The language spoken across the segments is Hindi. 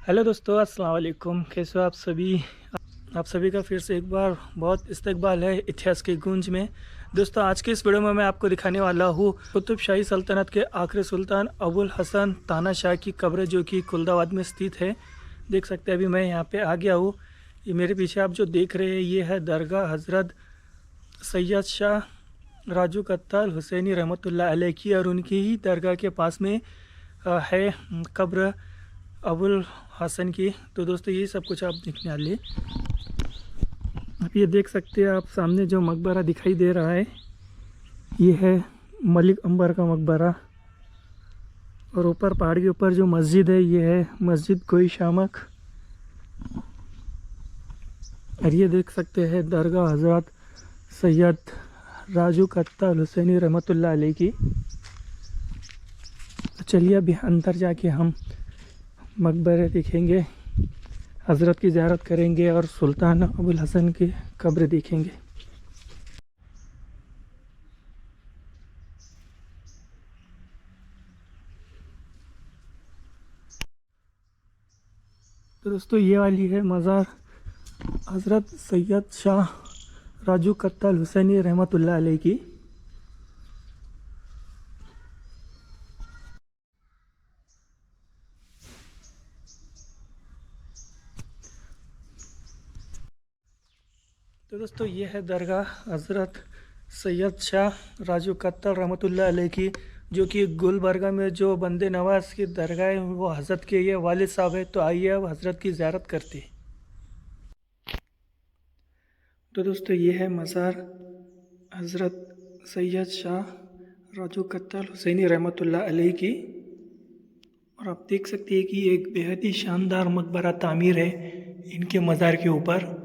हेलो दोस्तों, अस्सलाम वालेकुम। कैसे हो आप सभी? आप सभी का फिर से एक बार बहुत इस्तकबाल है इतिहास की गूंज में। दोस्तों, आज के इस वीडियो में मैं आपको दिखाने वाला हूँ कुतुब शाही सल्तनत के आखिरी सुल्तान अबुल हसन तानाशाह की कब्र, जो कि कुलदाबाद में स्थित है। देख सकते हैं, अभी मैं यहाँ पे आ गया हूँ। ये मेरे पीछे आप जो देख रहे हैं, ये है दरगाह हज़रत सैयद शाह राजू कत्ताल हुसैनी रहमतुल्लाह अलैह की, और उनकी ही दरगाह के पास में है कब्र अबुल हसन की। तो दोस्तों, ये सब कुछ आप देखने वाले। आप ये देख सकते हैं, आप सामने जो मकबरा दिखाई दे रहा है, ये है मलिक अंबर का मकबरा। और ऊपर पहाड़ के ऊपर जो मस्जिद है, ये है मस्जिद कोई शामक। और ये देख सकते हैं दरगाह हज़रत सैयद राजू कत्ताल हुसैनी रहमतुल्लाह अलैह की। तो चलिए अभी अंदर जाके हम मकबरे देखेंगे, हज़रत की ज़ियारत करेंगे और सुल्तान अबुल हसन की कब्र देखेंगे। तो दोस्तों, ये वाली है मज़ार हज़रत सैयद शाह राजू कत्ताल हुसैनी रहमतुल्लाह अलैह की। तो दोस्तों, ये है दरगाह हज़रत सैयद शाह राजू कत्ताल रहमतुल्लाह अलैह की, जो कि गुलबर्गा में जो बंदे नवाज की दरगाह है, वो हज़रत के ये वालिद साहब है। तो आइए अब हज़रत की ज़ियारत करते हैं। तो दोस्तों, ये है मज़ार हज़रत सैयद शाह राजू कत्ताल हुसैनी रहमतुल्लाह अलैह की। और आप देख सकते हैं कि एक बेहद ही शानदार मकबरा तामीर है इनके मज़ार के ऊपर।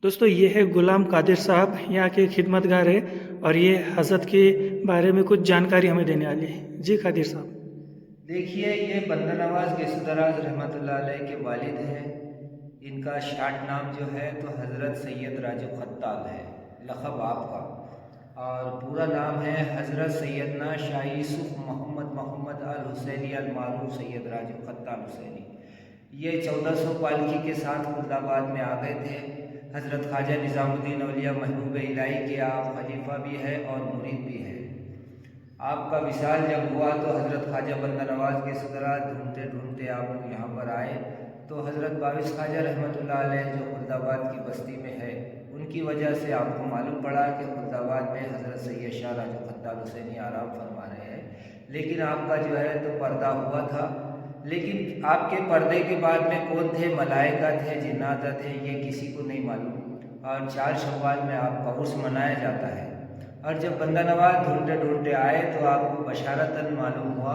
दोस्तों, ये है गुलाम कादिर साहब, यहाँ के खिदमतगार है। और ये हज़रत के बारे में कुछ जानकारी हमें देने वाले हैं। जी कादिर साहब। देखिए, ये बंदा नवाज गैसुदराज रहमतुल्लाह अलैह के वालिद हैं। इनका शार्ट नाम जो है तो हज़रत सैयद राजू खत्ताल है, लक़ब आपका। और पूरा नाम है हज़रत सैयदना शाह यूसुफ मोहम्मद मोहम्मद अल हुसैनी अल मारूफ सैयद राजू खत्ताल हुसैनी। ये 1400 पालकी के साथ खुल्दाबाद में आ गए थे। हज़रत ख्वाजा निज़ामुद्दीन औलिया महबूब इलाही के आप खलीफा भी है और मुरीद भी है। आपका विशाल जब हुआ तो हज़रत ख्वाजा बंदा नवाज के सदरात ढूंढते ढूंढते आप लोग यहाँ पर आए। तो हज़रत बाविस ख्वाजा रहमतुल्लाह अलैह जो खुल्दाबाद की बस्ती में है, उनकी वजह से आपको मालूम पड़ा कि खुल्दाबाद में हज़रत सैयद शाह राजू खत्ताल हुसैनी आराम फरमा रहे हैं। लेकिन आपका जो है तो पर्दा हुआ था। लेकिन आपके पर्दे के बाद में कौन थे, मलाइका थे, जिन्नात थे, ये किसी को नहीं मालूम। और 4 शव्वाल में आपका उर्स मनाया जाता है। और जब बंदा नवाज ढूंढते ढूंढते आए तो आपको बशारतन मालूम हुआ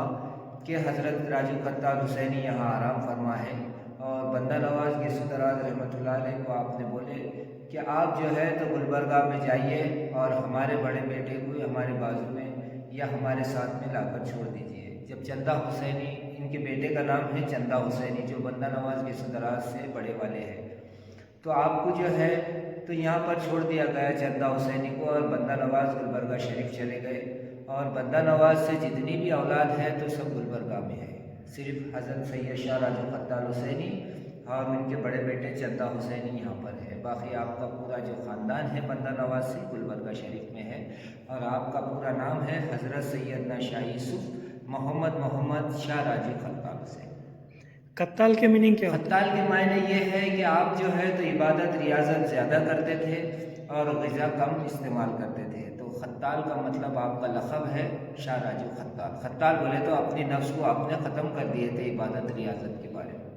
कि हज़रत राजू खत्ताल हुसैनी यहाँ आराम फरमा है। और बंदा नवाज गैसुदराज रहमतुल्लाह अलैह को आपने बोले कि आप जो है तो गुलबर्गा में जाइए और हमारे बड़े बेटे को हमारे बाजू में या हमारे साथ में लाकर छोड़ दीजिए। जब चंदा हुसैनी, इनके बेटे का नाम है चंदा हुसैनी, जो बंदा नवाज गैसुदराज से बड़े वाले हैं, तो आपको जो है तो यहाँ पर छोड़ दिया गया चंदा हुसैनी को। और बंदा नवाज गुलबर्गा शरीफ चले गए। और बंदा नवाज से जितनी भी औलाद है तो सब गुलबर्गा में है। सिर्फ हज़रत सैयद शाह राजू खत्ताल हुसैनी और उनके बड़े बेटे चंदा हुसैनी यहाँ पर है। बाकी आपका पूरा जो ख़ानदान है बंदा नवाज से गुलबर्गा शरीफ में है। और आपका पूरा नाम है हज़रत सैयदना शाह यूसुफ मोहम्मद मोहम्मद शाह राजू खत्ताल हुसैनी। कत्ताल के मीनिंग क्या होता खत्ताल के मायने ये है कि आप जो है तो इबादत रियाजत ज़्यादा करते थे और ग़िज़ा कम इस्तेमाल करते थे। तो खत्ताल का मतलब आपका लक़ब है शाह राजू खत्ताल। खत्ताल बोले तो अपनी नफ्स को आपने ख़त्म कर दिए थे इबादत रियाजत के बारे में।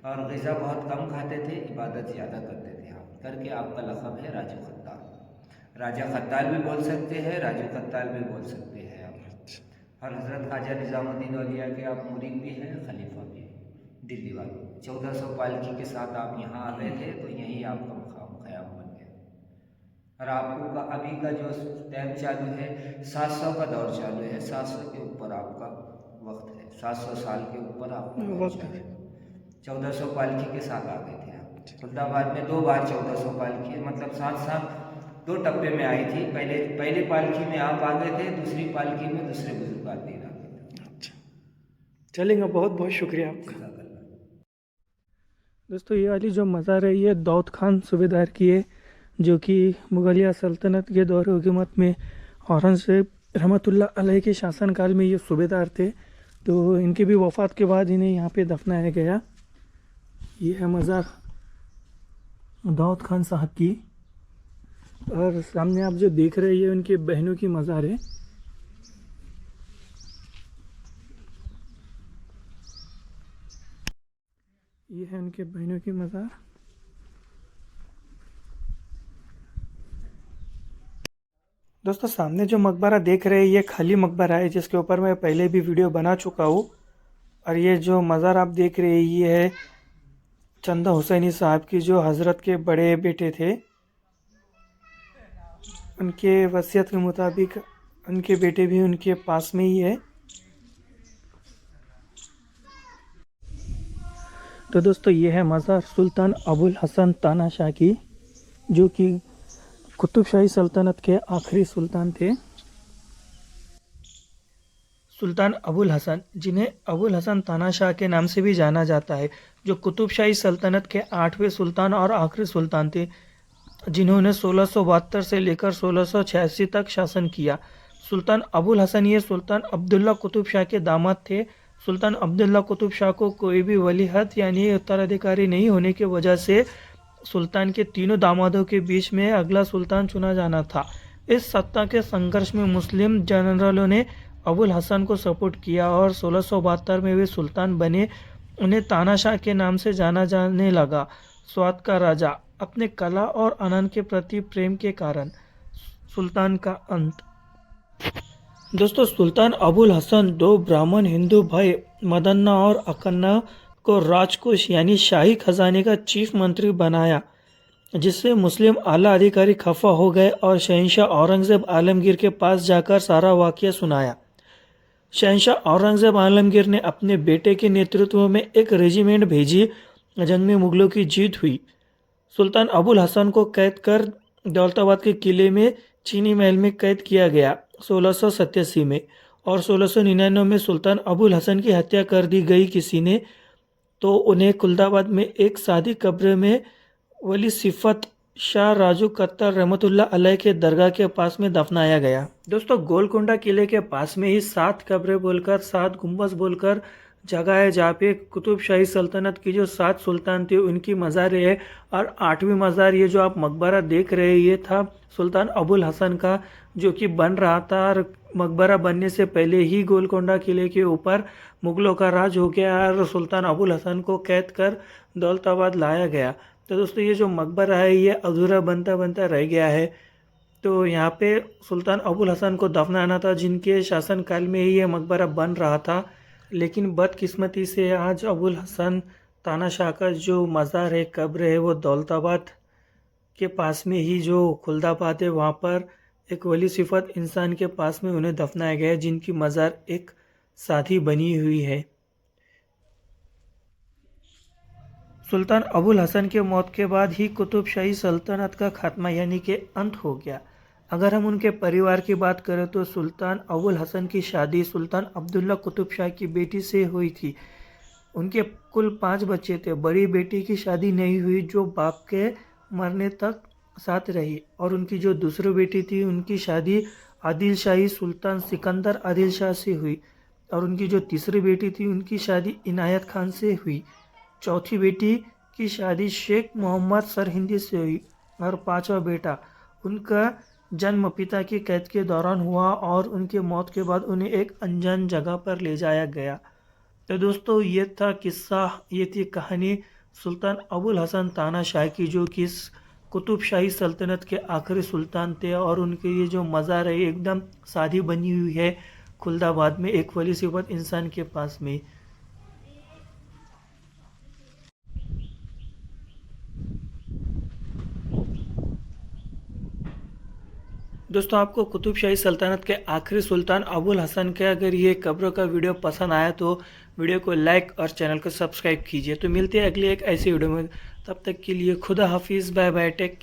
और ग़िज़ा बहुत कम खाते थे, इबादत ज़्यादा करते थे आप करके आपका लक़ब है राजू खत्ताल। राजा खत्ताल भी बोल सकते हैं, राजू खत्ताल भी बोल सकते हैं आप। और हज़रत ख्वाजा निज़ामुद्दीन औलिया के आप मुरीद भी हैं, खलीफा भी हैं, दिल्ली वाले। 1400 पालकी के साथ आप यहाँ आ गए थे तो यहीं आपका मकाम क़याम बन गया। और आपको का अभी का जो टाइम चालू है, 700 का दौर चालू है। 700 के ऊपर आपका वक्त है, 700 साल के ऊपर आपका है? दौर वक्त चालू है। है। 1400 पालकी के साथ आ गए थे यहाँ। खुलदाबाद में 2 बार 1400 पालकी, मतलब साथ साथ 2 टप्पे में आई थी। पहले पालकी में आप आ गए थे, दूसरी पालकी में दूसरे बुजुर्ग आदमी आ गए थे। अच्छा, चलेंगे, बहुत बहुत शुक्रिया आपका। दोस्तों ये वाली जो मज़ार है ये दाऊद खान सूबेदार की है, जो कि मुगलिया सल्तनत के दौर हुकूमत में औरंगज़ेब रहमतुल्लाह अलैह के शासनकाल में ये सूबेदार थे। तो इनकी भी वफ़ात के बाद इन्हें यहाँ पे दफनाया गया। ये है मज़ार दाऊद खान साहब की, और सामने आप जो देख रहे हैं ये उनकी बहनों की मज़ार है। ये है उनके बहनों की मज़ार। दोस्तों सामने जो मकबरा देख रहे हैं ये खाली मकबरा है, जिसके ऊपर मैं पहले भी वीडियो बना चुका हूँ। और ये जो मज़ार आप देख रहे हैं ये है चंदा हुसैनी साहब की, जो हज़रत के बड़े बेटे थे। उनके वसीयत के मुताबिक उनके बेटे भी उनके पास में ही है। तो दोस्तों ये है मज़ार सुल्तान अबुल हसन तानाशाह की, जो कि कुतुब शाही सल्तनत के आखिरी सुल्तान थे। सुल्तान अबुल हसन, जिन्हें अबुल हसन तानाशाह के नाम से भी जाना जाता है, जो कुतुब शाही सल्तनत के 8वें सुल्तान और आखिरी सुल्तान थे, जिन्होंने 1672 से लेकर 1686 तक शासन किया। सुल्तान अबुल हसन ये सुल्तान अब्दुल्ला कुतुब शाह के दामाद थे। सुल्तान अब्दुल्ला कुतुब शाह को कोई भी वलीअहद यानी उत्तराधिकारी नहीं होने की वजह से सुल्तान के तीनों दामादों के बीच में अगला सुल्तान चुना जाना था। इस सत्ता के संघर्ष में मुस्लिम जनरलों ने अबुल हसन को सपोर्ट किया और 1672 में वे सुल्तान बने। उन्हें तानाशाह के नाम से जाना जाने लगा। स्वात का राजा, अपने कला और आनंद के प्रति प्रेम के कारण। सुल्तान का अंत। दोस्तों सुल्तान अबुल हसन 2 ब्राह्मण हिंदू भाई मदन्ना और अकन्ना को राजकोष यानी शाही खजाने का चीफ मंत्री बनाया, जिससे मुस्लिम आला अधिकारी खफा हो गए और शहंशाह औरंगज़ेब आलमगीर के पास जाकर सारा वाक़या सुनाया। शहंशाह औरंगज़ेब आलमगीर ने अपने बेटे के नेतृत्व में एक रेजिमेंट भेजी। जंग में मुगलों की जीत हुई। सुल्तान अबुल हसन को कैद कर दौलताबाद के किले में चीनी महल में कैद किया गया 1687 में, और 1699 में सुल्तान अबुल हसन की हत्या कर दी गई किसी ने, तो उन्हें खुलदाबाद में एक सादी कब्र में वली सिफत शाह राजू कत्तर रहमतुल्लाह अलैह के दरगाह के पास में दफनाया गया। दोस्तों गोलकोंडा किले के पास में ही 7 कब्रें बोलकर 7 गुंबज बोलकर जगह है, जहाँ पे कुतुब शाही सल्तनत की जो 7 सुल्तान थे उनकी मज़ार है। और 8वीं मज़ार ये जो आप मकबरा देख रहे हैं ये था सुल्तान अबुल हसन का, जो कि बन रहा था। और मकबरा बनने से पहले ही गोलकोंडा किले के ऊपर मुग़लों का राज हो गया और सुल्तान अबुल हसन को कैद कर दौलताबाद लाया गया। तो दोस्तों ये जो मकबरा है ये अधूरा बनता बनता रह गया है। तो यहाँ पे सुल्तान अबुल हसन को दफनाना था, जिनके शासनकाल में ही ये मकबरा बन रहा था। लेकिन बदकिस्मती से आज अबुल हसन तानाशाह का जो मज़ार है, कब्र है, वो दौलताबाद के पास में ही जो खुलदाबाद है वहाँ पर एक वली सिफत इंसान के पास में उन्हें दफनाया गया है, जिनकी मज़ार एक सादी बनी हुई है। सुल्तान अबुल हसन के मौत के बाद ही कुतुब शाही सल्तनत का खात्मा यानी कि अंत हो गया। अगर हम उनके परिवार की बात करें तो सुल्तान अबुल हसन की शादी सुल्तान अब्दुल्ला कुतुब शाह की बेटी से हुई थी। उनके कुल 5 बच्चे थे। बड़ी बेटी की शादी नहीं हुई, जो बाप के मरने तक साथ रही, और उनकी जो दूसरी बेटी थी उनकी शादी आदिल शाही सुल्तान सिकंदर आदिल शाह से हुई, और उनकी जो तीसरी बेटी थी उनकी शादी इनायत खान से हुई। चौथी बेटी की शादी शेख मोहम्मद सरहिंदी से हुई, और 5वां बेटा उनका जन्म पिता की कैद के दौरान हुआ और उनके मौत के बाद उन्हें एक अनजान जगह पर ले जाया गया। तो दोस्तों ये था किस्सा, ये थी कहानी सुल्तान अबुल हसन तानाशाह की, जो कि कुतुब शाही सल्तनत के आखिरी सुल्तान थे। और उनके ये जो मज़ार है एकदम सादी बनी हुई है खुलदाबाद में एक वली सिफत इंसान के पास में। दोस्तों आपको कुतुब शाही सल्तनत के आखिरी सुल्तान अबुल हसन के अगर ये कब्र का वीडियो पसंद आया तो वीडियो को लाइक और चैनल को सब्सक्राइब कीजिए। तो मिलते हैं अगली एक ऐसी वीडियो में, तब तक के लिए खुदा हाफिज़, बाय बाय, टेक केयर।